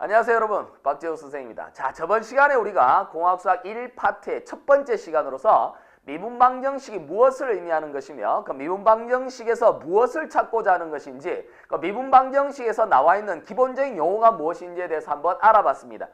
안녕하세요 여러분, 박재호 선생입니다. 자, 저번 시간에 우리가 공학수학 1파트의 첫 번째 시간으로서 미분방정식이 무엇을 의미하는 것이며 그 미분방정식에서 무엇을 찾고자 하는 것인지, 그 미분방정식에서 나와 있는 기본적인 용어가 무엇인지에 대해서 한번 알아봤습니다.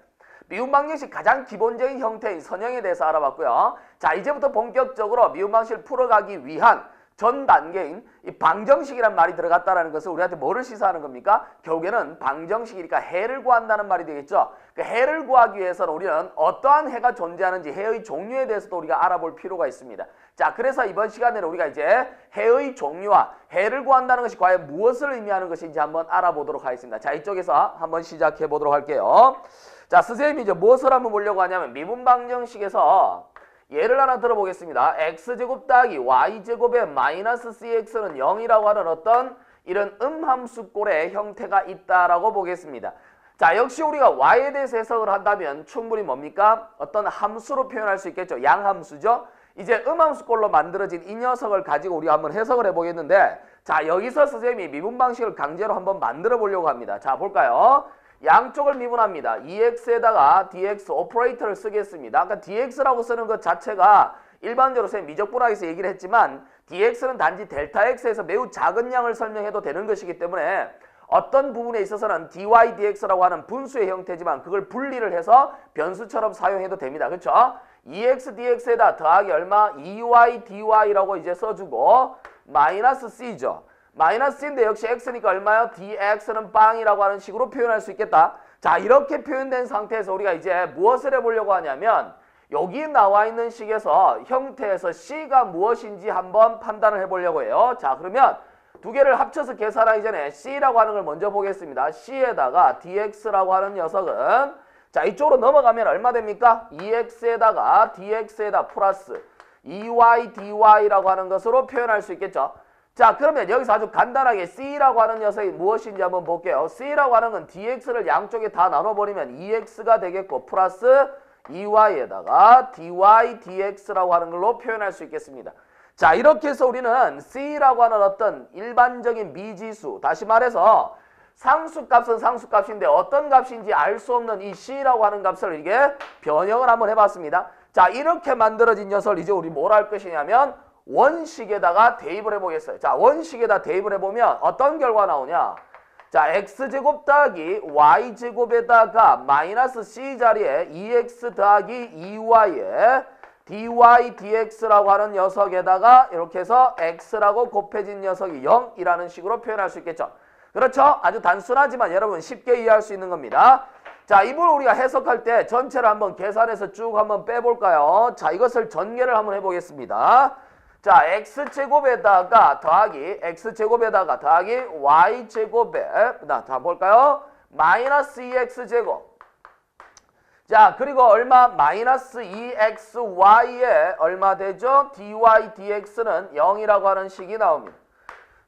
미분방정식 가장 기본적인 형태인 선형에 대해서 알아봤고요. 자, 이제부터 본격적으로 미분방식을 풀어가기 위한 전 단계인 이 방정식이란 말이 들어갔다는 것은 우리한테 뭐를 시사하는 겁니까? 결국에는 방정식이니까 해를 구한다는 말이 되겠죠. 그 해를 구하기 위해서는 우리는 어떠한 해가 존재하는지 해의 종류에 대해서도 우리가 알아볼 필요가 있습니다. 자, 그래서 이번 시간에는 우리가 이제 해의 종류와 해를 구한다는 것이 과연 무엇을 의미하는 것인지 한번 알아보도록 하겠습니다. 자, 이쪽에서 한번 시작해 보도록 할게요. 자, 선생님이 이제 무엇을 한번 보려고 하냐면 미분방정식에서 예를 하나 들어보겠습니다. x제곱 더하기 y제곱의 마이너스 cx는 0이라고 하는 어떤 이런 음함수꼴의 형태가 있다라고 보겠습니다. 자, 역시 우리가 y에 대해서 해석을 한다면 충분히 뭡니까? 어떤 함수로 표현할 수 있겠죠. 양함수죠. 이제 음함수꼴로 만들어진 이 녀석을 가지고 우리가 한번 해석을 해보겠는데, 자, 여기서 선생님이 미분방식을 강제로 한번 만들어 보려고 합니다. 자, 볼까요? 양쪽을 미분합니다. 2x에다가 dx 오퍼레이터를 쓰겠습니다. 아까 dx라고 쓰는 것 자체가 일반적으로 선생님 미적분학에서 얘기를 했지만 dx는 단지 델타 x에서 매우 작은 양을 설명해도 되는 것이기 때문에 어떤 부분에 있어서는 dy dx라고 하는 분수의 형태지만 그걸 분리를 해서 변수처럼 사용해도 됩니다. 그렇죠? 2x dx에다 더하기 얼마? 2y dy라고 이제 써주고 마이너스 c죠. 마이너스 c인데 역시 x니까 얼마요? dx는 빵이라고 하는 식으로 표현할 수 있겠다. 자, 이렇게 표현된 상태에서 우리가 이제 무엇을 해보려고 하냐면 여기 나와 있는 식에서 형태에서 c가 무엇인지 한번 판단을 해보려고 해요. 자, 그러면 두 개를 합쳐서 계산하기 전에 c라고 하는 걸 먼저 보겠습니다. c에다가 dx라고 하는 녀석은 자, 이쪽으로 넘어가면 얼마 됩니까? 2x에다가 dx에다 플러스 2y dy라고 하는 것으로 표현할 수 있겠죠. 자, 그러면 여기서 아주 간단하게 c라고 하는 녀석이 무엇인지 한번 볼게요. c라고 하는 건 dx를 양쪽에 다 나눠버리면 2x가 되겠고 플러스 2y에다가 dy dx라고 하는 걸로 표현할 수 있겠습니다. 자, 이렇게 해서 우리는 c라고 하는 어떤 일반적인 미지수, 다시 말해서 상수값은 상수값인데 어떤 값인지 알 수 없는 이 c라고 하는 값을 이게 변형을 한번 해봤습니다. 자, 이렇게 만들어진 녀석을 이제 우리 뭘 할 것이냐면 원식에다가 대입을 해보겠어요. 자, 원식에다 대입을 해보면 어떤 결과 나오냐? 자, x제곱 더하기 y제곱에다가 마이너스 c 자리에 2x 더하기 2y에 dy dx라고 하는 녀석에다가 이렇게 해서 x라고 곱해진 녀석이 0이라는 식으로 표현할 수 있겠죠. 그렇죠? 아주 단순하지만 여러분 쉽게 이해할 수 있는 겁니다. 자, 이 부분을 우리가 해석할 때 전체를 한번 계산해서 쭉 한번 빼볼까요? 자, 이것을 전개를 한번 해보겠습니다. 자, x제곱에다가 더하기 y제곱에 다 볼까요? 마이너스 2x제곱. 자, 그리고 얼마? 마이너스 2xy에 얼마 되죠? dy dx는 0이라고 하는 식이 나옵니다.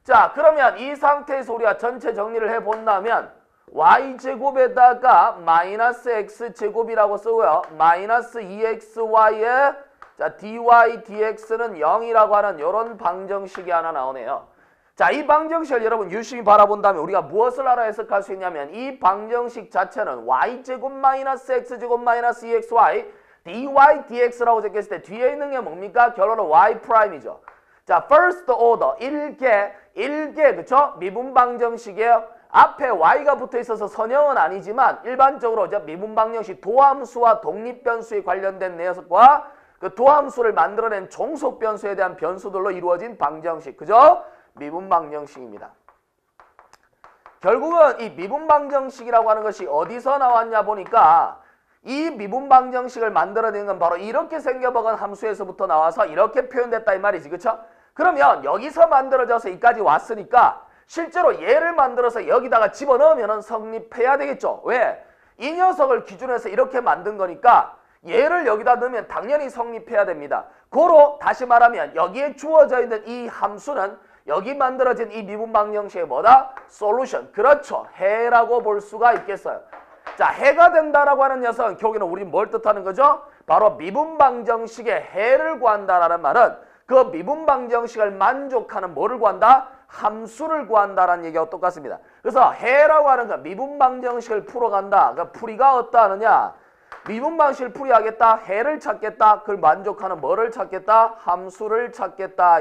자, 그러면 이 상태에서 우리가 전체 정리를 해본다면 y제곱에다가 마이너스 x제곱이라고 쓰고요. 마이너스 2xy에 자, dy dx는 0이라고 하는 이런 방정식이 하나 나오네요. 자, 이 방정식을 여러분 유심히 바라본다면 우리가 무엇을 알아 해석할 수 있냐면 이 방정식 자체는 y제곱 마이너스 x제곱 마이너스 2xy dy dx라고 적혔을 때 뒤에 있는 게 뭡니까? 결론은 y 프라임이죠. 자, first order 1개 그쵸? 미분방정식이에요. 앞에 y가 붙어 있어서 선형은 아니지만 일반적으로 미분방정식 도함수와 독립변수에 관련된 녀석과 그 도함수를 만들어낸 종속변수에 대한 변수들로 이루어진 방정식. 그죠? 미분방정식입니다. 결국은 이 미분방정식이라고 하는 것이 어디서 나왔냐 보니까 이 미분방정식을 만들어낸 건 바로 이렇게 생겨먹은 함수에서부터 나와서 이렇게 표현됐다 이 말이지. 그쵸? 그러면 여기서 만들어져서 여기까지 왔으니까 실제로 얘를 만들어서 여기다가 집어넣으면 성립해야 되겠죠. 왜? 이 녀석을 기준해서 이렇게 만든 거니까 얘를 여기다 넣으면 당연히 성립해야 됩니다. 고로 다시 말하면 여기에 주어져 있는 이 함수는 여기 만들어진 이 미분방정식의 뭐다? 솔루션. 그렇죠. 해라고 볼 수가 있겠어요. 자, 해가 된다라고 하는 녀석은 결국에는 우리 뭘 뜻하는 거죠? 바로 미분방정식의 해를 구한다라는 말은 그 미분방정식을 만족하는 뭐를 구한다? 함수를 구한다라는 얘기하고 똑같습니다. 그래서 해라고 하는 건 미분방정식을 풀어간다. 그러니까 풀이가 어떠하느냐? 미분방식을 풀이하겠다. 해를 찾겠다. 그걸 만족하는 뭐를 찾겠다? 함수를 찾겠다.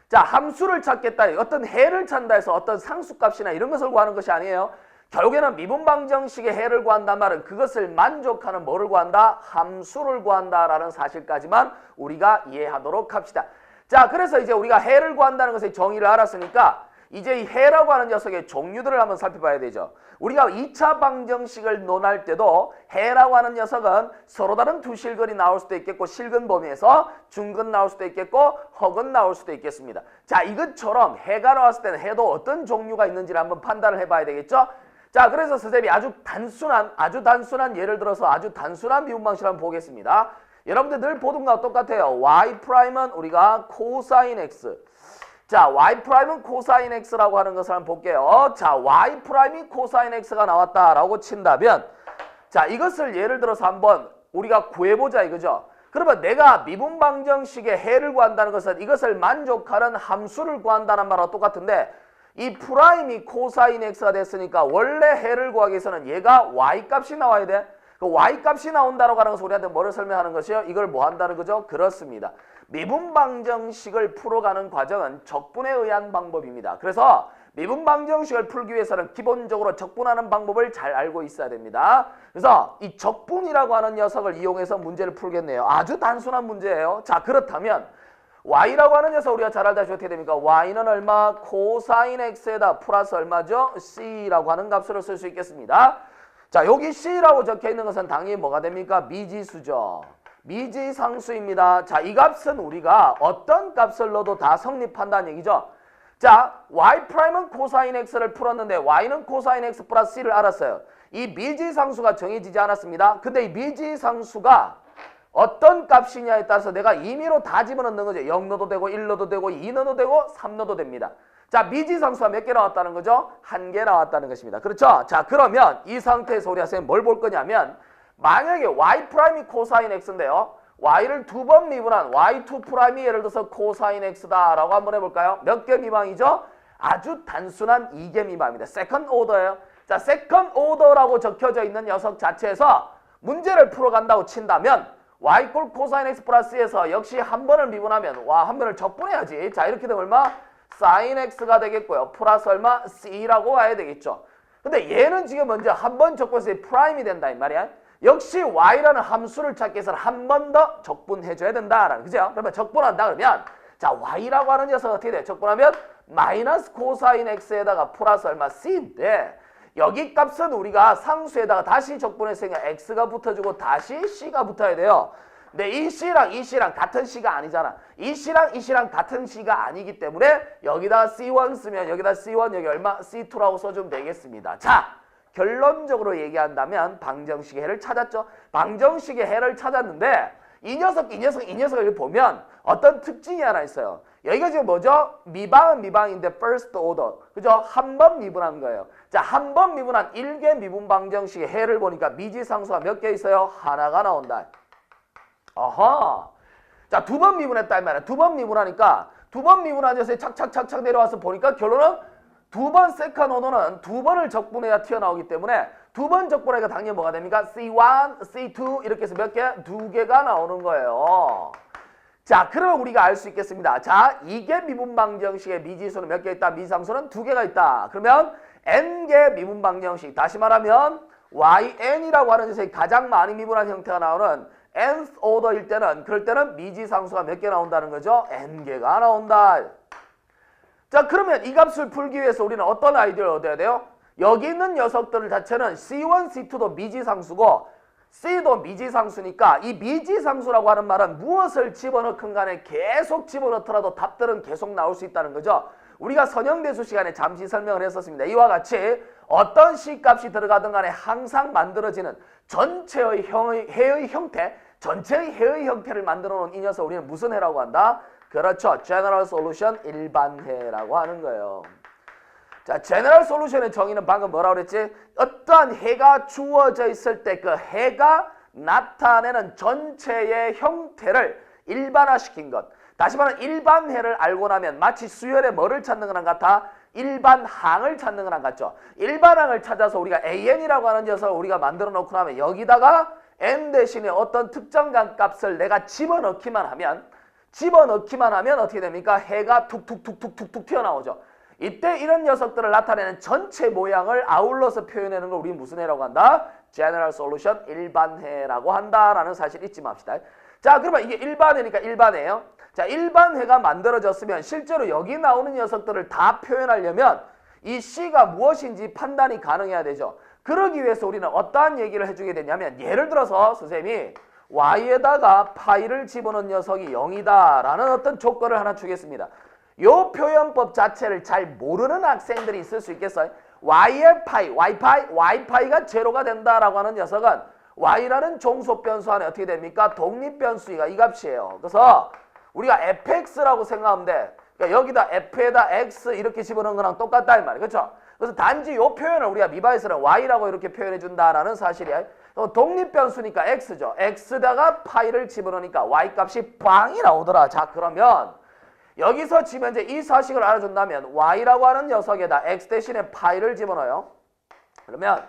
자, 함수를 찾겠다. 어떤 해를 찾는다 해서 어떤 상수값이나 이런 것을 구하는 것이 아니에요. 결국에는 미분방정식의 해를 구한단 말은 그것을 만족하는 뭐를 구한다? 함수를 구한다라는 사실까지만 우리가 이해하도록 합시다. 자, 그래서 이제 우리가 해를 구한다는 것의 정의를 알았으니까 이제 이 해라고 하는 녀석의 종류들을 한번 살펴봐야 되죠. 우리가 2차 방정식을 논할 때도 해라고 하는 녀석은 서로 다른 두 실근이 나올 수도 있겠고 실근 범위에서 중근 나올 수도 있겠고 허근 나올 수도 있겠습니다. 자, 이것처럼 해가 나왔을 때는 해도 어떤 종류가 있는지를 한번 판단을 해봐야 되겠죠. 자, 그래서 선생님이 아주 단순한 예를 들어서 아주 단순한 미분방식을 한번 보겠습니다. 여러분들 늘 보던 거와 똑같아요. y''은 우리가 코사인 x. 자, y''은 코사인 x라고 하는 것을 한번 볼게요. 자, y''이 코사인 x가 나왔다라고 친다면 자, 이것을 예를 들어서 한번 우리가 구해보자 이거죠. 그러면 내가 미분방정식의 해를 구한다는 것은 이것을 만족하는 함수를 구한다는 말과 똑같은데 이 프라임이 코사인 x가 됐으니까 원래 해를 구하기 위해서는 얘가 y값이 나와야 돼. 그 y값이 나온다라고 하는 것은 우리한테 뭐를 설명하는 것이요? 이걸 뭐 한다는 거죠? 그렇습니다. 미분방정식을 풀어가는 과정은 적분에 의한 방법입니다. 그래서 미분방정식을 풀기 위해서는 기본적으로 적분하는 방법을 잘 알고 있어야 됩니다. 그래서 이 적분이라고 하는 녀석을 이용해서 문제를 풀겠네요. 아주 단순한 문제예요. 자, 그렇다면 y라고 하는 녀석 우리가 잘 알다시피 어떻게 됩니까? y는 얼마? 코사인 x에다 플러스 얼마죠? c라고 하는 값으로 쓸 수 있겠습니다. 자, 여기 c라고 적혀 있는 것은 당연히 뭐가 됩니까? 미지수죠. 미지상수입니다. 자, 이 값은 우리가 어떤 값을 넣어도 다 성립한다는 얘기죠. 자, y''은 코사인 x를 풀었는데 y는 코사인 x 플러스 c를 알았어요. 이 미지상수가 정해지지 않았습니다. 근데 이 미지상수가 어떤 값이냐에 따라서 내가 임의로 다 집어넣는 거죠. 0 넣어도 되고 1 넣어도 되고 2 넣어도 되고 3 넣어도 됩니다. 자, 미지상수가 몇 개 나왔다는 거죠? 1개 나왔다는 것입니다. 그렇죠? 자, 그러면 이 상태에서 우리가 선생님 뭘 볼 거냐면 만약에 y''이 코사인 x인데요. y를 두 번 미분한 y2'이 예를 들어서 코사인 x다라고 한번 해볼까요? 몇 개 미방이죠? 아주 단순한 2개 미방입니다. 세컨드 오더예요. 자, 세컨드 오더라고 적혀져 있는 녀석 자체에서 문제를 풀어간다고 친다면 y 꼴 코사인 x 플러스에서 역시 한 번을 미분하면 한 번을 적분해야지. 자, 이렇게 되면 얼마? 사인 x가 되겠고요. 플러스 얼마? c라고 와야 되겠죠. 근데 얘는 지금 먼저 한 번 적분해서 프라임이 된다 이 말이야. 역시 y라는 함수를 찾기 위해서는 한 번 더 적분해줘야 된다라는 그죠? 그러면 적분한다 그러면 자, y라고 하는 녀석 어떻게 돼? 적분하면 마이너스 코사인 x에다가 플러스 얼마? c인데 여기 값은 우리가 상수에다가 다시 적분했으니까 x가 붙어주고 다시 c가 붙어야 돼요. 근데 이 c랑 이 c랑 같은 c가 아니잖아. 이 c랑 이 c랑 같은 c가 아니기 때문에 여기다 c1 쓰면 여기다 c1 여기 얼마? c2라고 써주면 되겠습니다. 자, 결론적으로 얘기한다면 방정식의 해를 찾았죠. 방정식의 해를 찾았는데 이 녀석을 보면 어떤 특징이 하나 있어요. 여기가 지금 뭐죠? 미방은 미방인데 first order. 그죠? 한 번 미분한 거예요. 자, 한 번 미분한 1개 미분 방정식의 해를 보니까 미지상수가 몇 개 있어요? 하나가 나온다. 어허. 자, 두 번 미분했다 이 말이야. 두 번 미분하니까 두 번 미분한 녀석이 착착착착 내려와서 보니까 결론은 두 번 세컨드 오더는 두 번을 적분해야 튀어나오기 때문에 두 번 적분하니까 당연히 뭐가 됩니까? C1, C2 이렇게 해서 몇 개? 두 개가 나오는 거예요. 자, 그러면 우리가 알 수 있겠습니다. 자, 이게 미분방정식의 미지수는 몇 개 있다? 미지상수는 두 개가 있다. 그러면 n개 미분방정식, 다시 말하면yn이라고 하는 녀석이 가장 많이 미분한 형태가 나오는 nth 오더일 때는 그럴 때는 미지상수가 몇 개 나온다는 거죠? n개가 나온다. 자, 그러면 이 값을 풀기 위해서 우리는 어떤 아이디어를 얻어야 돼요? 여기 있는 녀석들 자체는 C1, C2도 미지상수고 C도 미지상수니까 이 미지상수라고 하는 말은 무엇을 집어넣건 간에 계속 집어넣더라도 답들은 계속 나올 수 있다는 거죠. 우리가 선형대수 시간에 잠시 설명을 했었습니다. 이와 같이 어떤 C값이 들어가든 간에 항상 만들어지는 전체의 해의 형태, 전체의 해의 형태를 만들어 놓은 이 녀석 우리는 무슨 해라고 한다? 그렇죠. General Solution 일반해라고 하는 거예요. 자, General Solution의 정의는 방금 뭐라고 그랬지? 어떠한 해가 주어져 있을 때 그 해가 나타내는 전체의 형태를 일반화시킨 것. 다시 말하면 일반해를 알고 나면 마치 수열의 뭐를 찾는 거랑 같아? 일반항을 찾는 거랑 같죠. 일반항을 찾아서 우리가 AN이라고 하는 녀석을 우리가 만들어 놓고 나면 여기다가 N 대신에 어떤 특정간 값을 내가 집어넣기만 하면 어떻게 됩니까? 해가 툭툭툭툭툭툭 튀어나오죠. 이때 이런 녀석들을 나타내는 전체 모양을 아울러서 표현하는 걸 우리 무슨 해라고 한다? General Solution, 일반해라고 한다라는 사실 잊지 맙시다. 자, 그러면 이게 일반해니까 일반해예요. 자, 일반해가 만들어졌으면 실제로 여기 나오는 녀석들을 다 표현하려면 이 C가 무엇인지 판단이 가능해야 되죠. 그러기 위해서 우리는 어떠한 얘기를 해주게 되냐면 예를 들어서 선생님이 Y에다가 파이를 집어넣은 녀석이 0이다 라는 어떤 조건을 하나 주겠습니다. 요 표현법 자체를 잘 모르는 학생들이 있을 수 있겠어요. Y의 파이, Y파이가 제로가 된다라고 하는 녀석은 Y라는 종속 변수 안에 어떻게 됩니까? 독립 변수가 이 값이에요. 그래서 우리가 fx라고 생각하면 돼. 그러니까 여기다 f에다 x 이렇게 집어넣은 거랑 똑같다 이 말이에요. 그렇죠? 그래서 단지 이 표현을 우리가 미바에서는 y라고 이렇게 표현해 준다라는 사실이야. 독립 변수니까 x죠. x다가 파이를 집어넣으니까 y 값이 빵이 나오더라. 자, 그러면 여기서 지금 이제 이 사실을 알아준다면 y라고 하는 녀석에다 x 대신에 파이를 집어넣어요. 그러면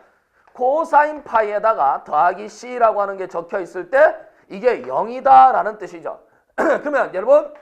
코사인 파이에다가 더하기 c라고 하는 게 적혀 있을 때 이게 0이다 라는 뜻이죠. 그러면 여러분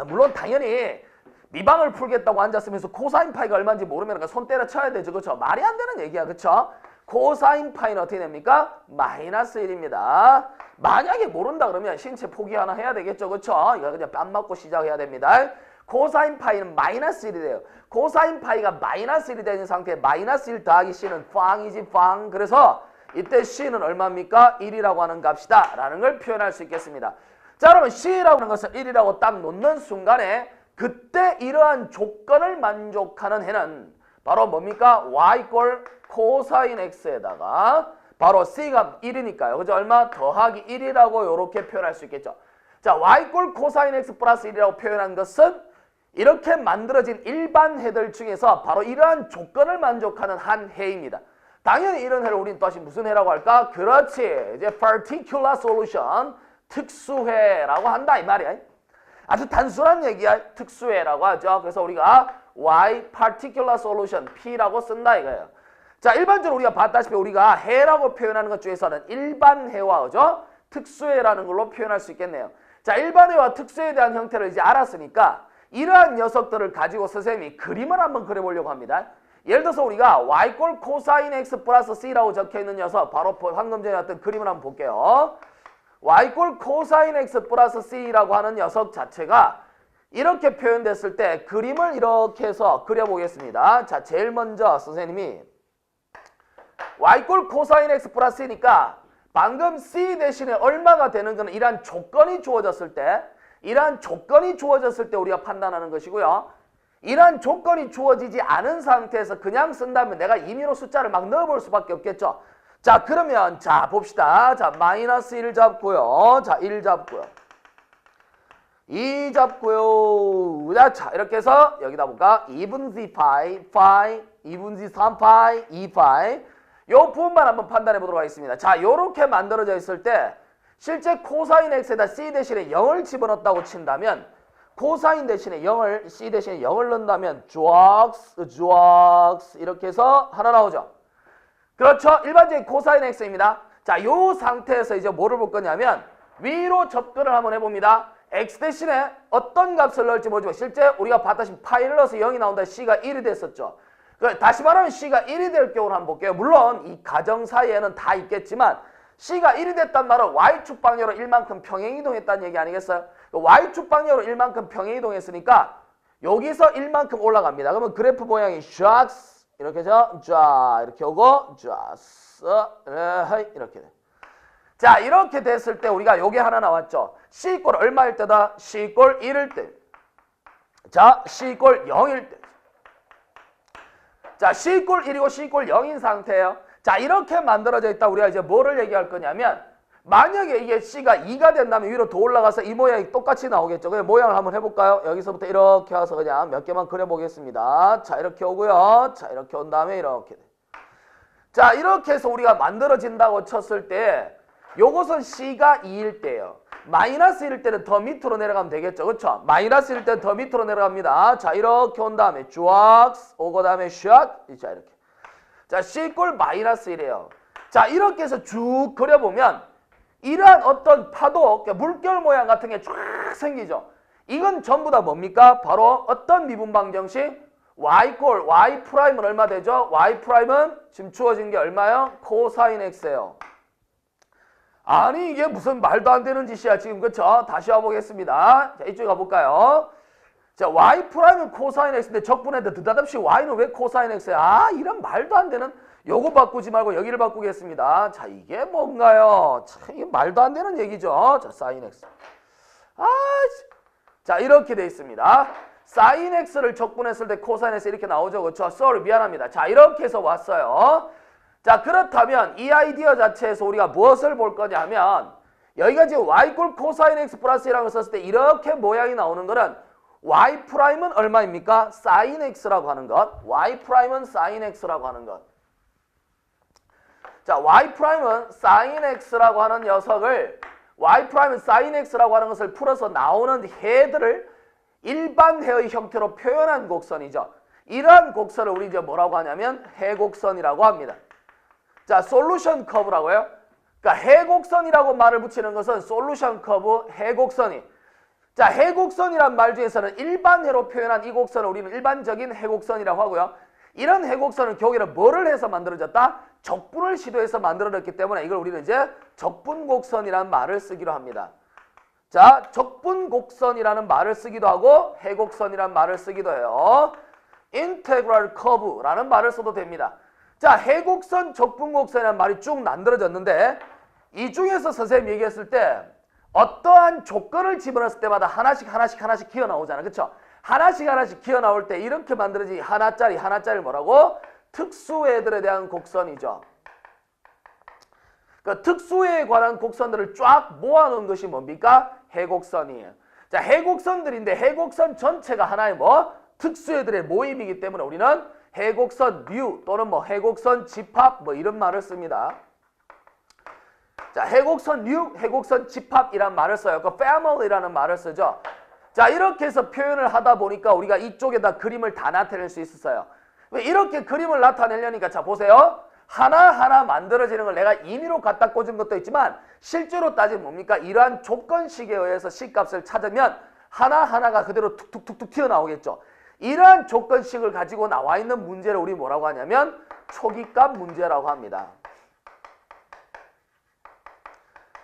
물론 당연히 미방을 풀겠다고 앉았으면서 코사인 파이가 얼마인지 모르면 손 때려 쳐야 되죠. 그렇죠? 말이 안 되는 얘기야. 그렇죠? 코사인 파이는 어떻게 됩니까? 마이너스 1입니다. 만약에 모른다 그러면 신체 포기 하나 해야 되겠죠. 그렇죠? 이거 그냥 뺨 맞고 시작해야 됩니다. 코사인 파이는 마이너스 1이 돼요. 코사인 파이가 마이너스 1이 되는 상태에 마이너스 1 더하기 c는 빵이지 빵. 그래서 이때 c는 얼마입니까? 1이라고 하는 값이다 라는 걸 표현할 수 있겠습니다. 자, 그러면 c라고 하는 것을 1이라고 딱 놓는 순간에 그때 이러한 조건을 만족하는 해는 바로 뭡니까? y 꼴 코사인 x에다가 바로 c가 1이니까요. 그죠? 얼마? 더하기 1이라고 이렇게 표현할 수 있겠죠. 자, y 꼴 코사인 x 플러스 1이라고 표현한 것은 이렇게 만들어진 일반 해들 중에서 바로 이러한 조건을 만족하는 한 해입니다. 당연히 이런 해를 우리는 다시 무슨 해라고 할까? 그렇지. 이제 particular solution, 특수해라고 한다 이 말이야. 아주 단순한 얘기야. 특수해라고 하죠. 그래서 우리가 y particular solution p라고 쓴다 이거예요. 자, 일반적으로 우리가 봤다시피 우리가 해라고 표현하는 것 중에서는 일반해와 그죠? 특수해라는 걸로 표현할 수 있겠네요. 자, 일반해와 특수해에 대한 형태를 이제 알았으니까 이러한 녀석들을 가지고 선생님이 그림을 한번 그려보려고 합니다. 예를 들어서 우리가 y 꼴 코사인 x 플러스 c라고 적혀있는 녀석 바로 방금 전에 어떤 그림을 한번 볼게요. y 꼴 코사인 x 플러스 c라고 하는 녀석 자체가 이렇게 표현됐을 때 그림을 이렇게 해서 그려보겠습니다. 자, 제일 먼저 선생님이 y 꼴 코사인 x 플러스 c니까 방금 c 대신에 얼마가 되는 것은 이러한 조건이 주어졌을 때 우리가 판단하는 것이고요. 이러한 조건이 주어지지 않은 상태에서 그냥 쓴다면 내가 임의로 숫자를 막 넣어볼 수밖에 없겠죠. 자, 그러면 자 봅시다. 자, 마이너스 1 잡고요. 자, 1 잡고요. 2 잡고요. 자, 이렇게 해서 여기다 볼까? 2분의 파이, 2분의 3파이, 2파이. 요 부분만 한번 판단해 보도록 하겠습니다. 자, 요렇게 만들어져 있을 때 실제 코사인 x에다 c 대신에 0을 집어넣었다고 친다면 코사인 대신에 0을 c 대신에 0을 넣는다면 쫙 이렇게 해서 하나 나오죠. 그렇죠? 일반적인 코사인 x입니다. 자, 요 상태에서 이제 뭐를 볼 거냐면 위로 접근을 한번 해봅니다. x 대신에 어떤 값을 넣을지 모르지만 실제 우리가 봤다시피 파이를 넣어서 0이 나온다. c가 1이 됐었죠. 다시 말하면 c가 1이 될 경우를 한번 볼게요. 물론 이 가정 사이에는 다 있겠지만 c가 1이 됐단 말은 y축 방향으로 1만큼 평행이동했다는 얘기 아니겠어요? y축 방향으로 1만큼 평행이동했으니까 여기서 1만큼 올라갑니다. 그러면 그래프 모양이 쫙 이렇게 해서 쫙 이렇게 오고 쫙 이렇게 돼. 자, 이렇게 됐을 때 우리가 요게 하나 나왔죠. c 꼴 얼마일 때다? c 꼴 1일 때. 자, c 꼴 0일 때. 자, c 꼴 1이고 c 꼴 0인 상태예요. 자, 이렇게 만들어져 있다. 우리가 이제 뭐를 얘기할 거냐면 만약에 이게 c가 2가 된다면 위로 더 올라가서 이 모양이 똑같이 나오겠죠. 그냥 모양을 한번 해볼까요? 여기서부터 이렇게 와서 그냥 몇 개만 그려보겠습니다. 자, 이렇게 오고요. 자, 이렇게 온 다음에 이렇게. 자, 이렇게 해서 우리가 만들어진다고 쳤을 때 요것은 c가 2일 때예요. 마이너스 1일 때는 더 밑으로 내려가면 되겠죠. 그렇죠? 마이너스 1일 때는 더 밑으로 내려갑니다. 자, 이렇게 온 다음에 쫙 오고 다음에 샥. 자, 이렇게. 자, C 꼴 마이너스 1이에요. 자, 이렇게 해서 쭉 그려보면 이러한 어떤 파도, 물결 모양 같은 게 쫙 생기죠. 이건 전부 다 뭡니까? 바로 어떤 미분 방정식? y 꼴, y 프라임은 얼마 되죠? y 프라임은 지금 주어진 게 얼마요? 코사인 x예요. 아니 이게 무슨 말도 안 되는 짓이야 지금. 그쵸? 다시 와보겠습니다. 자, 이쪽에 가볼까요? 자, y 프라임은 코사인 x인데 적분했는데 느닷없이 y는 왜 코사인 x야? 아, 이런 말도 안 되는, 요거 바꾸지 말고 여기를 바꾸겠습니다. 자, 이게 뭔가요? 참, 이게 말도 안 되는 얘기죠. 자, 사인 x. 자, 이렇게 돼 있습니다. 사인 x를 적분했을 때 코사인 x 이렇게 나오죠. 그렇죠? sorry, 미안합니다. 자, 이렇게 해서 왔어요. 자, 그렇다면 이 아이디어 자체에서 우리가 무엇을 볼 거냐 하면 여기가 지금 y 꼴 코사인 x 플러스 1이라고 썼을 때 이렇게 모양이 나오는 거는 y 프라임은 얼마입니까? 사인 x라고 하는 것. y 프라임은 사인 x라고 하는 것. 자, y 프라임은 사인 x라고 하는 녀석을, y 프라임은 사인 x라고 하는 것을 풀어서 나오는 해들을 일반 해의 형태로 표현한 곡선이죠. 이러한 곡선을 우리 이제 뭐라고 하냐면 해곡선이라고 합니다. 자, 솔루션 커브라고요. 그러니까 해곡선이라고 말을 붙이는 것은 솔루션 커브, 해곡선이. 자, 해곡선이란 말 중에서는 일반해로 표현한 이 곡선을 우리는 일반적인 해곡선이라고 하고요. 이런 해곡선은 경우에는 뭐를 해서 만들어졌다? 적분을 시도해서 만들어졌기 때문에 이걸 우리는 이제 적분곡선이라는 말을 쓰기로 합니다. 자, 적분곡선이라는 말을 쓰기도 하고 해곡선이라는 말을 쓰기도 해요. 인테그랄 커브라는 말을 써도 됩니다. 자, 해곡선, 적분곡선이라는 말이 쭉 만들어졌는데 이 중에서 선생님이 얘기했을 때 어떠한 조건을 집어넣었을 때마다 하나씩 기어 나오잖아. 그쵸? 하나씩 기어 나올 때 이렇게 만들어진 하나짜리 뭐라고? 특수해들에 대한 곡선이죠. 그 특수해에 관한 곡선들을 쫙 모아놓은 것이 뭡니까? 해곡선이에요. 자, 해곡선들인데 해곡선 전체가 하나의 뭐? 특수해들의 모임이기 때문에 우리는 해곡선 류 또는 뭐 해곡선 집합 뭐 이런 말을 씁니다. 자, 해곡선 류, 해곡선 집합이란 말을 써요. 그 family라는 말을 쓰죠. 자, 이렇게 해서 표현을 하다 보니까 우리가 이쪽에다 그림을 다 나타낼 수 있었어요. 왜 이렇게 그림을 나타내려니까 자, 보세요. 하나하나 만들어지는 걸 내가 임의로 갖다 꽂은 것도 있지만 실제로 따지면 뭡니까? 이러한 조건식에 의해서 C값을 찾으면 하나하나가 그대로 툭툭툭툭 튀어나오겠죠. 이러한 조건식을 가지고 나와 있는 문제를 우리 뭐라고 하냐면 초기값 문제라고 합니다.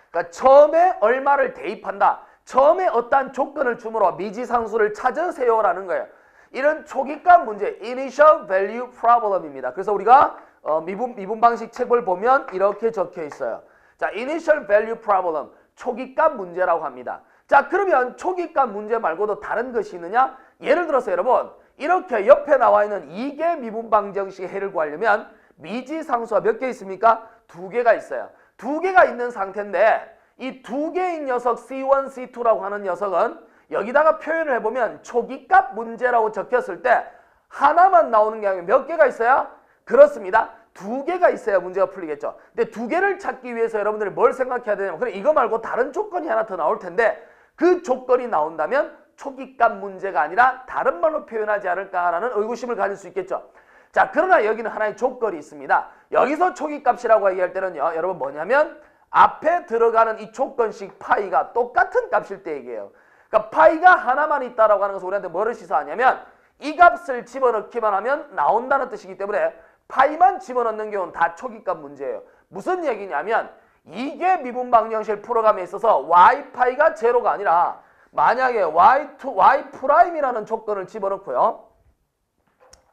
그러니까 처음에 얼마를 대입한다. 처음에 어떠한 조건을 주므로 미지상수를 찾으세요라는 거예요. 이런 초기값 문제, Initial Value Problem입니다. 그래서 우리가 미분 방식 책을 보면 이렇게 적혀 있어요. 자, Initial Value Problem, 초기값 문제라고 합니다. 자, 그러면 초기값 문제 말고도 다른 것이 있느냐? 예를 들어서 여러분, 이렇게 옆에 나와 있는 2개 미분 방정식의 해를 구하려면 미지상수가 몇 개 있습니까? 2개가 있어요. 2개가 있는 상태인데 이 2개인 녀석 C1, C2라고 하는 녀석은 여기다가 표현을 해보면 초기값 문제라고 적혔을 때 하나만 나오는 게 아니라 몇 개가 있어요? 그렇습니다. 2개가 있어야 문제가 풀리겠죠. 근데 2개를 찾기 위해서 여러분들이 뭘 생각해야 되냐면 그래 이거 말고 다른 조건이 하나 더 나올 텐데 그 조건이 나온다면 초기값 문제가 아니라 다른 말로 표현하지 않을까라는 의구심을 가질 수 있겠죠. 자, 그러나 여기는 하나의 조건이 있습니다. 여기서 초기값이라고 얘기할 때는요, 여러분 뭐냐면 앞에 들어가는 이 조건식 파이가 똑같은 값일 때 얘기해요. 그러니까 파이가 하나만 있다라고 하는 것은 우리한테 뭐를 시사하냐면 이 값을 집어넣기만 하면 나온다는 뜻이기 때문에 파이만 집어넣는 경우는 다 초기값 문제예요. 무슨 얘기냐면 이게 미분 방정식을 풀어감에 있어서 y 파이가 제로가 아니라 만약에 y 프라임이라는 조건을 집어넣고요.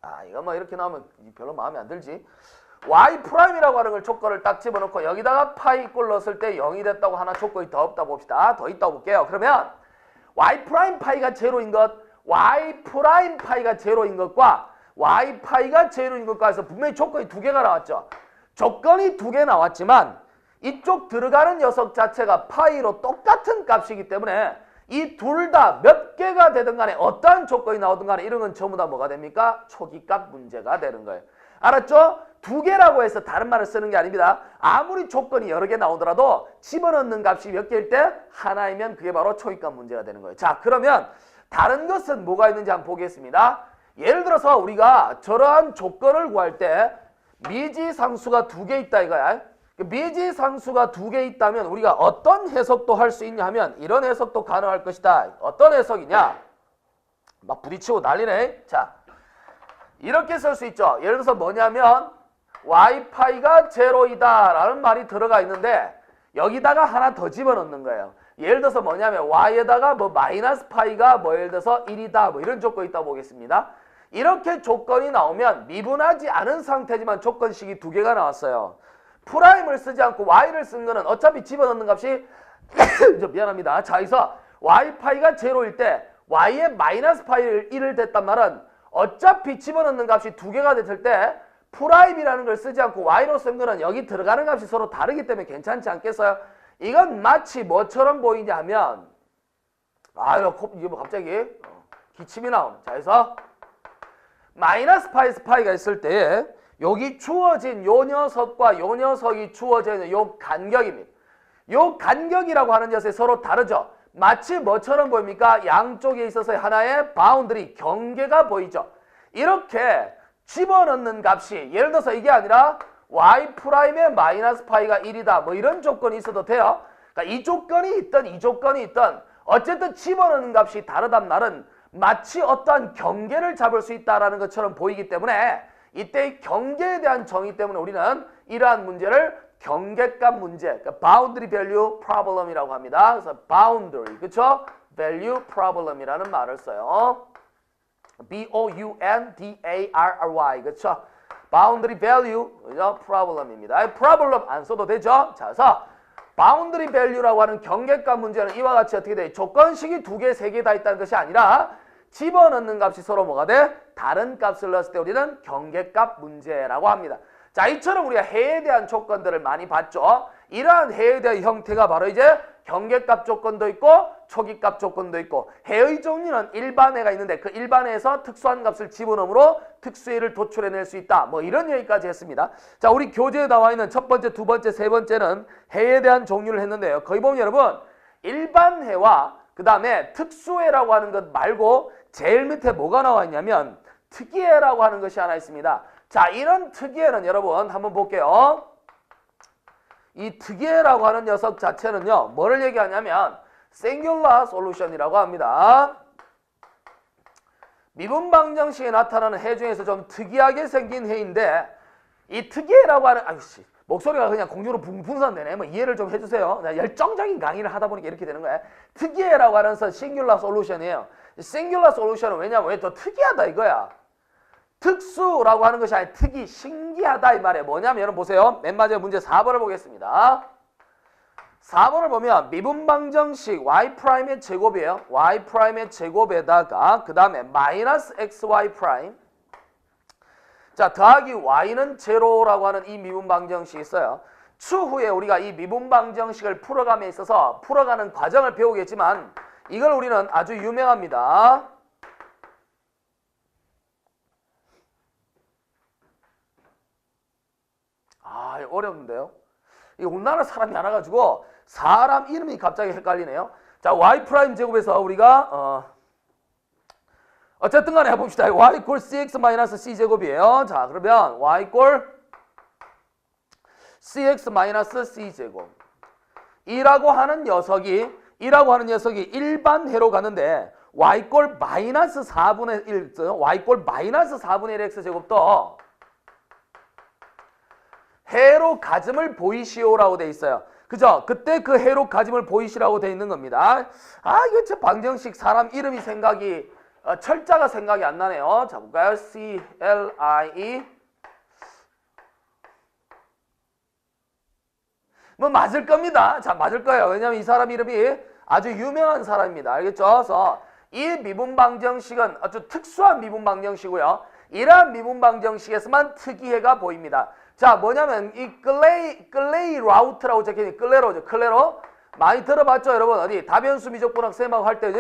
아, 이거 뭐 이렇게 나오면 별로 마음에 안 들지. y 프라임이라고 하는 걸 조건을 딱 집어넣고 여기다가 파이 꼴 넣었을 때 0이 됐다고 하나 조건이 더 없다 봅시다. 더 있다고 볼게요. 그러면 y 프라임 파이가 제로인 것, y 프라임 파이가 제로인 것과 y 파이가 제로인 것과 해서 분명히 조건이 2개가 나왔죠. 조건이 2개 나왔지만 이쪽 들어가는 녀석 자체가 파이로 똑같은 값이기 때문에 이 둘 다 몇 개가 되든 간에 어떠한 조건이 나오든 간에 이런 건 전부 다 뭐가 됩니까? 초기값 문제가 되는 거예요. 알았죠? 두 개라고 해서 다른 말을 쓰는 게 아닙니다. 아무리 조건이 여러 개 나오더라도 집어넣는 값이 몇 개일 때 하나이면 그게 바로 초기값 문제가 되는 거예요. 자, 그러면 다른 것은 뭐가 있는지 한번 보겠습니다. 예를 들어서 우리가 저러한 조건을 구할 때 미지상수가 두 개 있다 이거야. 미지상수가 두 개 있다면 우리가 어떤 해석도 할 수 있냐 하면 이런 해석도 가능할 것이다. 어떤 해석이냐? 막 부딪히고 난리네. 자, 이렇게 쓸 수 있죠. 예를 들어서 뭐냐면 y파이가 제로이다 라는 말이 들어가 있는데 여기다가 하나 더 집어넣는 거예요. 예를 들어서 뭐냐면 y에다가 뭐 마이너스 파이가 뭐 예를 들어서 1이다 뭐 이런 조건이 있다고 보겠습니다. 이렇게 조건이 나오면 미분하지 않은 상태지만 조건식이 두 개가 나왔어요. 프라임을 쓰지 않고 y를 쓴 거는 어차피 집어넣는 값이 미안합니다. 자, 여기서 y파이가 제로일 때 y에 마이너스 파이를 1을 댔단 말은 어차피 집어넣는 값이 두 개가 됐을 때 프라임이라는 걸 쓰지 않고 y로 쓴 거는 여기 들어가는 값이 서로 다르기 때문에 괜찮지 않겠어요? 이건 마치 뭐처럼 보이냐 하면 이게 뭐 갑자기 기침이 나옴. 자, 그래서 마이너스 파이에서 파이가 있을 때 여기 주어진 요 녀석과 요 녀석이 주어지는 요 간격입니다. 요 간격이라고 하는 녀석이 서로 다르죠. 마치 뭐처럼 보입니까? 양쪽에 있어서 하나의 바운드리, 경계가 보이죠. 이렇게 집어넣는 값이 예를 들어서 이게 아니라 y'에 마이너스 파이가 1이다 뭐 이런 조건이 있어도 돼요. 그러니까 이 조건이 있든 이 조건이 있든 어쨌든 집어넣는 값이 다르단 말은 마치 어떠한 경계를 잡을 수 있다라는 것처럼 보이기 때문에 이때의 경계에 대한 정의 때문에 우리는 이러한 문제를 경계값 문제, 그러니까 boundary value problem이라고 합니다. 그래서 boundary, 그렇죠? value problem이라는 말을 써요. B-O-U-N-D-A-R-R-Y, 그렇죠? boundary value problem입니다. problem 안 써도 되죠? 자, 그래서 boundary value라고 하는 경계값 문제는 이와 같이 어떻게 돼? 조건식이 두 개, 세 개 다 있다는 것이 아니라 집어넣는 값이 서로 뭐가 돼? 다른 값을 넣었을 때 우리는 경계값 문제라고 합니다. 자, 이처럼 우리가 해에 대한 조건들을 많이 봤죠. 이러한 해에 대한 형태가 바로 이제 경계값 조건도 있고 초기값 조건도 있고 해의 종류는 일반해가 있는데 그 일반해에서 특수한 값을 집어넣음으로 특수해를 도출해낼 수 있다. 뭐 이런 얘기까지 했습니다. 자, 우리 교재에 나와 있는 첫 번째, 두 번째, 세 번째는 해에 대한 종류를 했는데요. 거기 보면 여러분 일반해와 그 다음에 특수해라고 하는 것 말고 제일 밑에 뭐가 나와 있냐면 특이해라고 하는 것이 하나 있습니다. 자, 이런 특이해는 여러분 한번 볼게요. 이 특이해라고 하는 녀석 자체는요. 뭐를 얘기하냐면 singular solution이라고 합니다. 미분 방정식에 나타나는 해 중에서 좀 특이하게 생긴 해인데 이 특이해라고 하는 목소리가 그냥 공중으로 분산되네. 뭐 이해를 좀 해주세요. 열정적인 강의를 하다 보니까 이렇게 되는 거예요. 특이해라고 하는 건 singular solution이에요. singular solution은 왜냐면 왜 더 특이하다 이거야. 특수라고 하는 것이 아니라 특이, 신기하다 이 말이에요. 뭐냐면 여러분 보세요. 맨 마지막 문제 4번을 보겠습니다. 4번을 보면 미분방정식 y'의 제곱이에요. y'의 제곱에다가 그 다음에 마이너스 xy 프라임. 자, 더하기 y는 제로라고 하는 이 미분방정식이 있어요. 추후에 우리가 이 미분방정식을 풀어감에 있어서 풀어가는 과정을 배우겠지만 이걸 우리는 아주 유명합니다. 어려운데요. 이 우리나라 사람이 안 와가지고 사람 이름이 갑자기 헷갈리네요. 자, y 프라임 제곱에서 우리가 어쨌든 간에 해봅시다. y 이퀄 cx 마이너스 c 제곱이에요. 자, 그러면 y 이퀄 cx 마이너스 c 제곱. 이라고 하는 녀석이 일반해로 가는데 y 이퀄 마이너스 4분의 1, y 이퀄 마이너스 4분의 1 x 제곱도 해로 가짐을 보이시오라고 돼 있어요. 그죠? 그때 그 해로 가짐을 보이시라고 돼 있는 겁니다. 이거 저 방정식 사람 이름이 생각이 철자가 생각이 안 나네요. 자, 볼까요? CLIE 뭐 맞을 겁니다. 자, 맞을 거예요. 왜냐면 이 사람 이름이 아주 유명한 사람입니다. 알겠죠? 그래서 이 미분 방정식은 아주 특수한 미분 방정식이고요. 이러한 미분 방정식에서만 특이해가 보입니다. 자, 뭐냐면 이 클레이 라우트라고 적혀있는 클레로 많이 들어봤죠, 여러분? 어디 다변수 미적분학 쌤하고 할 때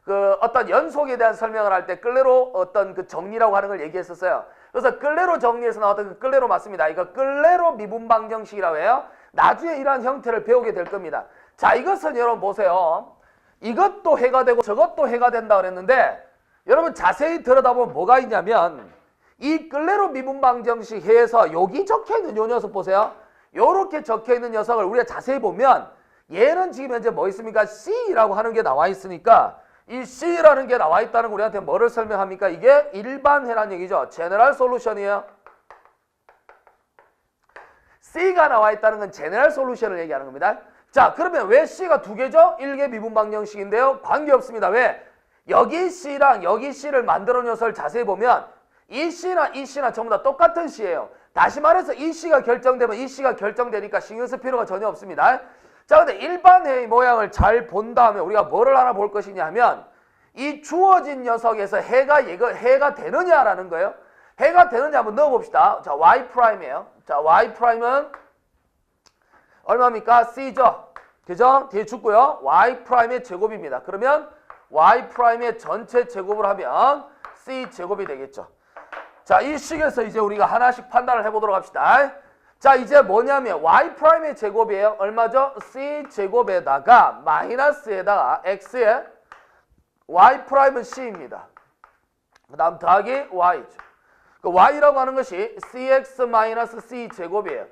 그 어떤 연속에 대한 설명을 할 때 클레로 어떤 그 정리라고 하는 걸 얘기했었어요. 그래서 끌레로 정리해서 나왔던 그 끌레로 맞습니다. 이거 끌레로 미분방정식이라고 해요. 나중에 이러한 형태를 배우게 될 겁니다. 자, 이것은 여러분 보세요. 이것도 해가 되고 저것도 해가 된다 그랬는데 여러분 자세히 들여다보면 뭐가 있냐면 이 끌레로 미분방정식 해에서 여기 적혀있는 요 녀석 보세요. 요렇게 적혀있는 녀석을 우리가 자세히 보면 얘는 지금 현재 뭐 있습니까? C라고 하는 게 나와 있으니까 이 C라는 게 나와 있다는 거 우리한테 뭐를 설명합니까? 이게 일반해란 얘기죠. 제너럴 솔루션이에요. C가 나와 있다는 건 제너럴 솔루션을 얘기하는 겁니다. 자, 그러면 왜 C가 두 개죠? 1개 미분방정식인데요. 관계없습니다. 왜? 여기 C랑 여기 C를 만들어 놓은 녀석을 자세히 보면 이 C나 이 C나 전부 다 똑같은 C예요. 다시 말해서 이 C가 결정되면 이 C가 결정되니까 신경 쓸 필요가 전혀 없습니다. 자, 근데 일반해의 모양을 잘 본 다음에 우리가 뭐를 알아볼 것이냐 하면 이 주어진 녀석에서 해가 되느냐라는 거예요. 해가 되느냐 한번 넣어봅시다. 자, Y'이에요. 자, Y'은 얼마입니까? C죠. 그죠? 뒤에 죽고요. Y'의 제곱입니다. 그러면 Y'의 전체 제곱을 하면 C 제곱이 되겠죠. 자, 이 식에서 이제 우리가 하나씩 판단을 해보도록 합시다. 자, 이제 뭐냐면 Y'의 제곱이에요. 얼마죠? C 제곱에다가 마이너스에다가 X에 Y'은 C입니다. 그 다음 더하기 Y죠. 그 Y라고 하는 것이 CX 마이너스 C 제곱이에요.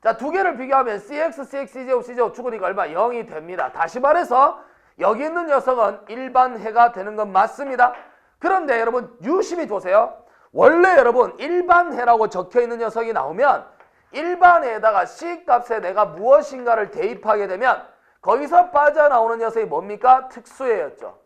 자, 두 개를 비교하면 CX, CX, C제곱, C제곱 죽으니까 얼마? 0이 됩니다. 다시 말해서 여기 있는 녀석은 일반해가 되는 건 맞습니다. 그런데 여러분 유심히 보세요. 원래 여러분 일반해라고 적혀있는 녀석이 나오면 일반해에다가 C 값에 내가 무엇인가를 대입하게 되면 거기서 빠져나오는 녀석이 뭡니까? 특수해였죠.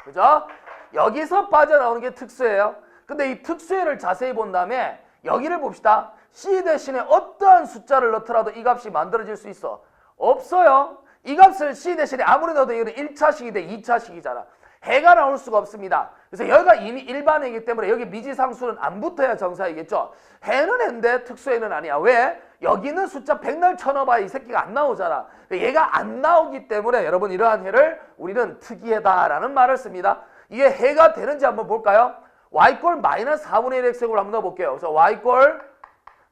그죠? 여기서 빠져나오는 게 특수해요. 근데 이 특수해를 자세히 본 다음에 여기를 봅시다. C 대신에 어떠한 숫자를 넣더라도 이 값이 만들어질 수 있어. 없어요. 이 값을 C 대신에 아무리 넣어도 이거는 1차식이 돼 2차식이잖아. 해가 나올 수가 없습니다. 그래서 여기가 이미 일반해이기 때문에 여기 미지상수는 안 붙어야 정사이겠죠. 해는 해인데 특수해는 아니야. 왜? 여기 있는 숫자 백날 쳐넣어봐야 이 새끼가 안 나오잖아. 얘가 안 나오기 때문에 여러분 이러한 해를 우리는 특이해다라는 말을 씁니다. 이게 해가 되는지 한번 볼까요? y꼴 마이너스 4분의 1 x제곱을 한번 넣어볼게요. 그래서 y꼴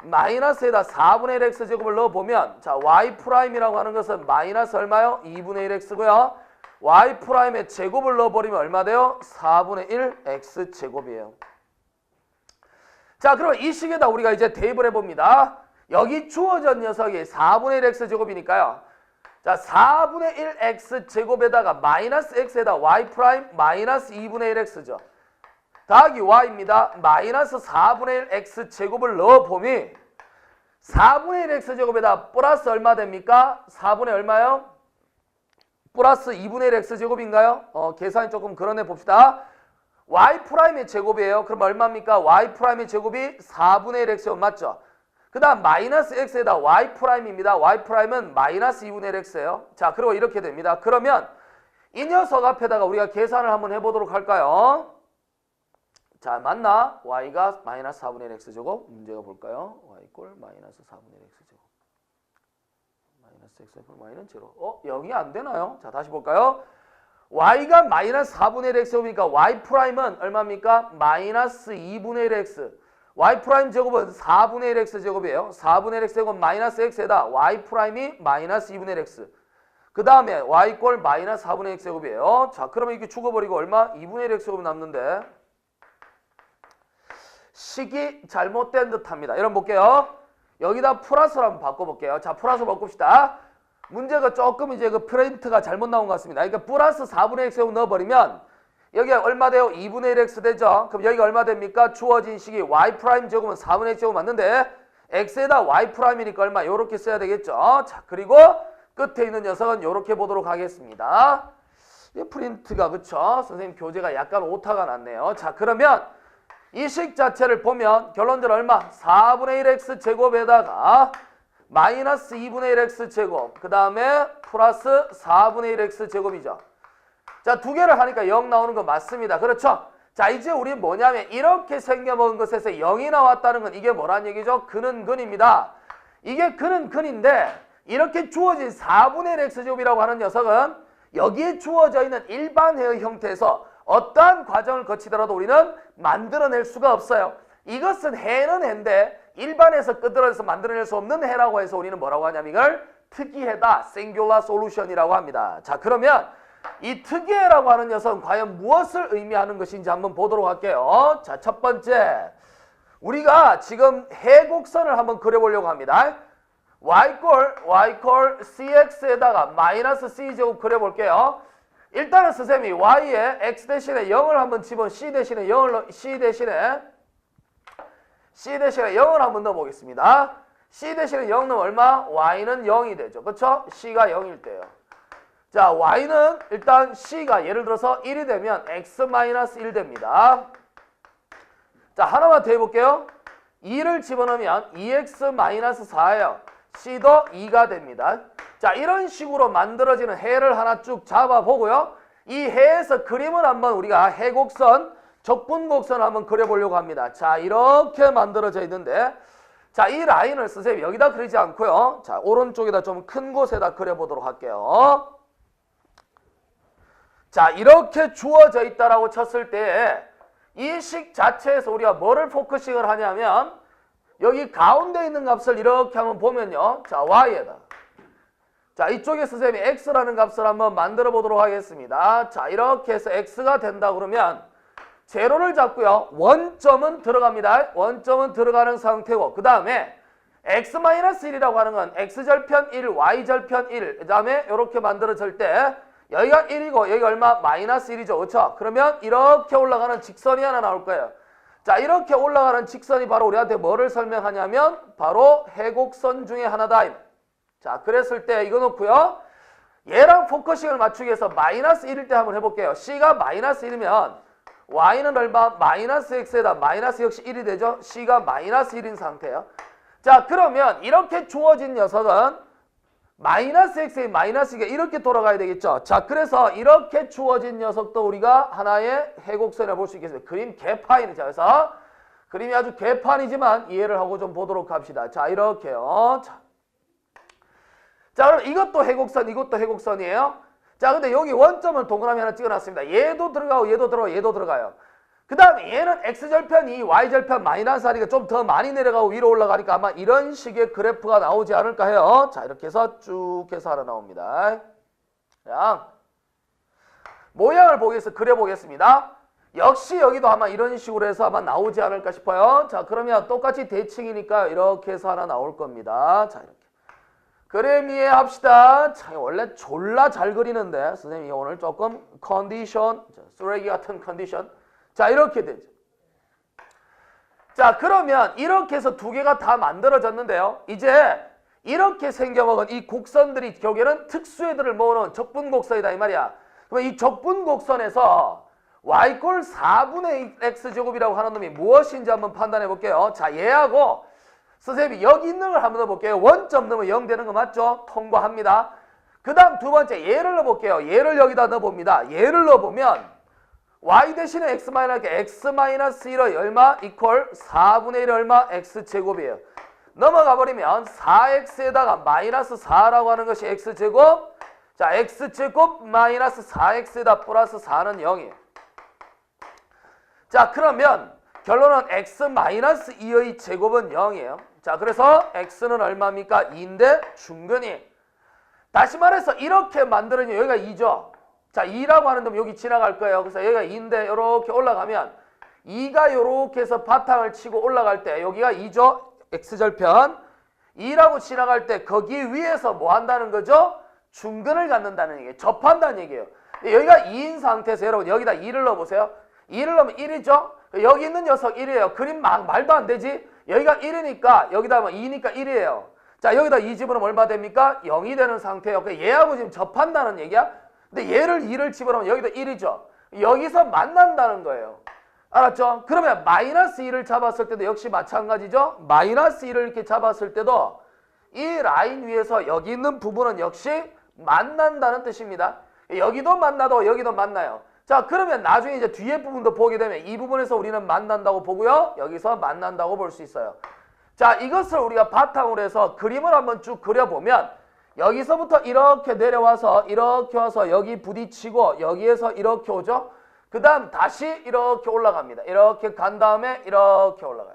마이너스에다 4분의 1 x제곱을 넣어보면 자 y'이라고 하는 것은 마이너스 얼마요? 2분의 1 x고요. y'의 제곱을 넣어버리면 얼마 돼요? 4분의 1 x제곱이에요. 자, 그럼 이 식에다 우리가 이제 대입을 해봅니다. 여기 주어진 녀석이 4분의 1 x제곱이니까요. 자, 4분의 1 x제곱에다가 마이너스 x에다 y' 마이너스 2분의 1 x죠. 더하기 y입니다. 마이너스 4분의 1 x제곱을 넣어보면 4분의 1 x제곱에다 플러스 얼마 됩니까? 4분의 얼마요? 플러스 2분의 1 x제곱인가요? 계산이 조금 그러네 봅시다. y'의 제곱이에요. 그럼 얼마입니까? y'의 제곱이 4분의 1 x제곱 맞죠? 그 다음 마이너스 x에다 y'입니다. y'은 마이너스 2분의 1 x예요. 자, 그리고 이렇게 됩니다. 그러면 이 녀석 앞에다가 우리가 계산을 한번 해보도록 할까요? 자, 맞나? y가 마이너스 4분의 1 x제곱. 문제가 볼까요? y꼴 마이너스 4분의 1 x제곱. 마이너스 x제곱 y는 제로. 여기 안 되나요? 자, 다시 볼까요? y가 마이너스 4분의 1 x제곱이니까 y'은 얼마입니까? 마이너스 2분의 1 x. y' 제곱은 4분의 1 x제곱이에요. 4분의 1 x제곱 마이너스 x에다 y'이 마이너스 2분의 1 x. 그 다음에 y꼴 마이너스 4분의 1 x제곱이에요. 자, 그러면 이렇게 죽어버리고 얼마? 2분의 1 x제곱이 남는데 식이 잘못된 듯합니다. 여러분 볼게요. 여기다 플러스로 한번 바꿔볼게요. 자, 플러스 바꿉시다. 문제가 조금 이제 그 프린트가 잘못 나온 것 같습니다. 그러니까 플러스 4분의 1 x제곱 넣어버리면 여기가 얼마 돼요? 2분의 1 x 되죠? 그럼 여기가 얼마 됩니까? 주어진 식이 y' 제곱은 4분의 1 x제곱 맞는데 x에다 y'이니까 얼마? 요렇게 써야 되겠죠? 자, 그리고 끝에 있는 녀석은 요렇게 보도록 하겠습니다. 이 프린트가 그쵸? 선생님 교재가 약간 오타가 났네요. 자, 그러면 이 식 자체를 보면 결론적으로 얼마? 4분의 1 x제곱에다가 마이너스 2분의 1 x제곱 그 다음에 플러스 4분의 1 x제곱이죠. 자, 두 개를 하니까 0 나오는 거 맞습니다. 그렇죠? 자, 이제 우리 뭐냐면 이렇게 생겨먹은 것에서 0이 나왔다는 건 이게 뭐란 얘기죠? 근은 근입니다. 이게 근은 근인데 이렇게 주어진 4분의 1 x제곱이라고 하는 녀석은 여기에 주어져 있는 일반해의 형태에서 어떠한 과정을 거치더라도 우리는 만들어낼 수가 없어요. 이것은 해는 해인데 일반에서 끄트러져서 만들어낼 수 없는 해라고 해서 우리는 뭐라고 하냐면 이걸 특이해다, singular solution이라고 합니다. 자, 그러면 이 특이해라고 하는 녀석은 과연 무엇을 의미하는 것인지 한번 보도록 할게요. 자, 첫 번째, 우리가 지금 해곡선을 한번 그려보려고 합니다. y cx에다가 마이너스 c제곱 그려볼게요. 일단은 선생님이 y에 x 대신에 0을 한번 집어 c 대신에 0을 한번 넣어보겠습니다. c 대신에 0 넣으면 얼마? y는 0이 되죠. 그렇죠? c가 0일 때요. 자, y는 일단 c가 예를 들어서 1이 되면 x-1 됩니다. 자, 하나만 더 해볼게요. 2를 집어넣으면 2x-4예요. c도 2가 됩니다. 자, 이런 식으로 만들어지는 해를 하나 쭉 잡아보고요. 이 해에서 그림을 한번 우리가 해곡선, 적분곡선을 한번 그려보려고 합니다. 자, 이렇게 만들어져 있는데, 자, 이 라인을 선생님 여기다 그리지 않고요. 자, 오른쪽에다 좀 큰 곳에다 그려보도록 할게요. 자, 이렇게 주어져 있다라고 쳤을 때 이 식 자체에서 우리가 뭐를 포커싱을 하냐면 여기 가운데 있는 값을 이렇게 한번 보면요. 자, y에다. 자, 이쪽에 선생님이 x라는 값을 한번 만들어 보도록 하겠습니다. 자, 이렇게 해서 x가 된다 그러면 제로를 잡고요. 원점은 들어갑니다. 원점은 들어가는 상태고, 그 다음에 x-1이라고 하는 건 x절편 1, y절편 1, 그 다음에 이렇게 만들어질 때 여기가 1이고 여기가 얼마? -1이죠. 그렇죠? 그러면 이렇게 올라가는 직선이 하나 나올 거예요. 자, 이렇게 올라가는 직선이 바로 우리한테 뭐를 설명하냐면 바로 해곡선 중에 하나다. 자, 그랬을 때 이거 놓고요. 얘랑 포커싱을 맞추기 위해서 -1일 때 한번 해볼게요. c가 -1이면 y는 얼마? -x에다 마이너스 역시 1이 되죠. c가 -1인 상태예요. 자, 그러면 이렇게 주어진 녀석은 -x에 마이너스가 이렇게 돌아가야 되겠죠. 자, 그래서 이렇게 주어진 녀석도 우리가 하나의 해곡선을 볼 수 있겠습니다. 그림 개판이죠. 그래서 그림이 아주 개판이지만 이해를 하고 좀 보도록 합시다. 자, 이렇게요. 자, 그럼 이것도 해곡선, 이것도 해곡선이에요. 자, 근데 여기 원점을 동그라미 하나 찍어놨습니다. 얘도 들어가고 얘도 들어가고 얘도 들어가요. 그 다음에 얘는 x절편 2, y절편 -1이니까 좀 더 많이 내려가고 위로 올라가니까 아마 이런 식의 그래프가 나오지 않을까 해요. 자, 이렇게 해서 쭉 해서 하나 나옵니다. 자, 모양을 보기 위해서 그려보겠습니다. 역시 여기도 아마 이런 식으로 해서 아마 나오지 않을까 싶어요. 자, 그러면 똑같이 대칭이니까 이렇게 해서 하나 나올 겁니다. 자, 이렇게. 그림 이해합시다. 자, 원래 졸라 잘 그리는데 선생님이 오늘 조금 컨디션, 쓰레기 같은 컨디션. 자, 이렇게 되죠. 자, 그러면 이렇게 해서 두 개가 다 만들어졌는데요. 이제 이렇게 생겨먹은 이 곡선들이 결국에는 특수애들을 모으는 적분곡선이다 이 말이야. 그러면 이 적분곡선에서 y 꼴 4분의 x제곱이라고 하는 놈이 무엇인지 한번 판단해 볼게요. 자, 얘하고 선생님이 여기 있는 걸 한번 넣어볼게요. 원점 넣으면 0 되는 거 맞죠? 통과합니다. 그 다음 두 번째 얘를 넣어볼게요. 얘를 여기다 넣어봅니다. 얘를 넣어보면 y 대신에 x-1의 얼마? 이퀄 4분의 1의 얼마? x제곱이에요. 넘어가 버리면 4x에다가 -4라고 하는 것이 x제곱. 자, x제곱 -4x에다 플러스 4는 0이에요. 자, 그러면 결론은 x-2의 제곱은 0이에요. 자, 그래서 x는 얼마입니까? 2인데 중근이. 다시 말해서 이렇게 만들어지면 여기가 2죠. 자, 2라고 하는 놈 여기 지나갈 거예요. 그래서 여기가 2인데 이렇게 올라가면 2가 이렇게 해서 바탕을 치고 올라갈 때 여기가 2죠. x절편. 2라고 지나갈 때 거기 위에서 뭐 한다는 거죠? 중근을 갖는다는 얘기예요. 접한다는 얘기예요. 여기가 2인 상태에서 여러분 여기다 2를 넣어보세요. 2를 넣으면 1이죠. 여기 있는 녀석 1이에요. 그림 막 말도 안 되지? 여기가 1이니까 여기다 하면 2니까 1이에요. 자, 여기다 2 집어넣으면 얼마 됩니까? 0이 되는 상태예요. 얘하고 지금 접한다는 얘기야. 근데 얘를 2를 집어넣으면 여기도 1이죠. 여기서 만난다는 거예요. 알았죠? 그러면 -2를 잡았을 때도 역시 마찬가지죠. -2를 이렇게 잡았을 때도 이 라인 위에서 여기 있는 부분은 역시 만난다는 뜻입니다. 여기도 만나도 여기도 만나요. 자, 그러면 나중에 이제 뒤에 부분도 보게 되면 이 부분에서 우리는 만난다고 보고요. 여기서 만난다고 볼 수 있어요. 자, 이것을 우리가 바탕으로 해서 그림을 한번 쭉 그려보면 여기서부터 이렇게 내려와서 이렇게 와서 여기 부딪히고 여기에서 이렇게 오죠. 그 다음 다시 이렇게 올라갑니다. 이렇게 간 다음에 이렇게 올라가요.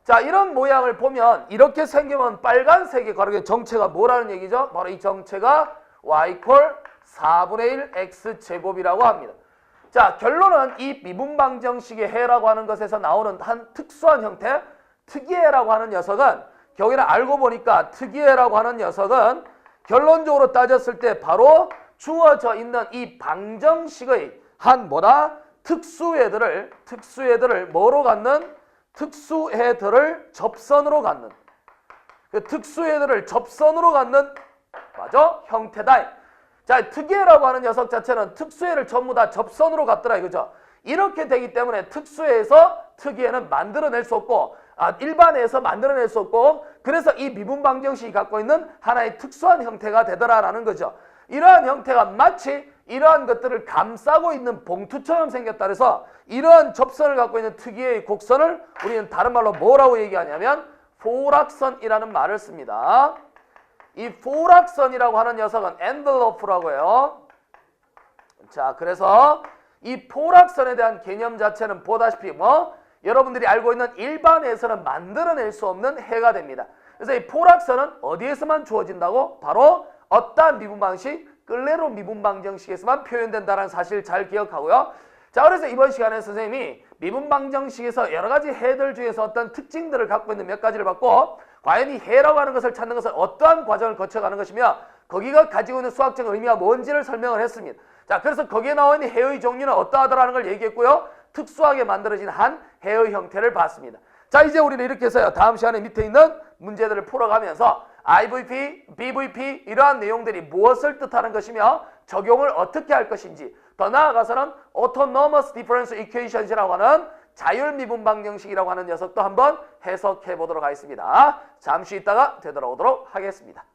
자, 이런 모양을 보면 이렇게 생기면 빨간색이 가로 정체가 뭐라는 얘기죠? 바로 이 정체가 y 콜 4분의 1 x제곱이라고 합니다. 자, 결론은 이 미분방정식의 해라고 하는 것에서 나오는 한 특수한 형태, 특이해라고 하는 녀석은 여기는 알고 보니까 특이해라고 하는 녀석은 결론적으로 따졌을 때 바로 주어져 있는 이 방정식의 한 뭐다? 특수해들을 뭐로 갖는? 특수해들을 접선으로 갖는, 그 특수해들을 접선으로 갖는, 맞아? 형태다. 자, 특이해라고 하는 녀석 자체는 특수해를 전부 다 접선으로 갖더라 이거죠. 이렇게 되기 때문에 특수해에서 특이해는 만들어낼 수 없고, 일반해에서 만들어낼 수 없고, 그래서 이 미분방정식이 갖고 있는 하나의 특수한 형태가 되더라라는 거죠. 이러한 형태가 마치 이러한 것들을 감싸고 있는 봉투처럼 생겼다 그래서 이러한 접선을 갖고 있는 특이의 곡선을 우리는 다른 말로 뭐라고 얘기하냐면 포락선이라는 말을 씁니다. 이 포락선이라고 하는 녀석은 엔벨로프라고 해요. 자, 그래서 이 포락선에 대한 개념 자체는 보다시피 여러분들이 알고 있는 일반에서는 만들어낼 수 없는 해가 됩니다. 그래서 이 포락선은 어디에서만 주어진다고? 바로 어떠한 미분방식? 끌레로 미분방정식에서만 표현된다는 사실 잘 기억하고요. 자, 그래서 이번 시간에 선생님이 미분방정식에서 여러 가지 해들 중에서 어떤 특징들을 갖고 있는 몇 가지를 봤고, 과연 이 해라고 하는 것을 찾는 것은 어떠한 과정을 거쳐가는 것이며 거기가 가지고 있는 수학적 의미가 뭔지를 설명을 했습니다. 자, 그래서 거기에 나와 있는 해의 종류는 어떠하다라는 걸 얘기했고요. 특수하게 만들어진 한 해의 형태를 봤습니다. 자, 이제 우리는 이렇게 해서요. 다음 시간에 밑에 있는 문제들을 풀어가면서 IVP, BVP 이러한 내용들이 무엇을 뜻하는 것이며 적용을 어떻게 할 것인지, 더 나아가서는 Autonomous Differential Equations이라고 하는 자율미분방정식이라고 하는 녀석도 한번 해석해 보도록 하겠습니다. 잠시 있다가 되돌아오도록 하겠습니다.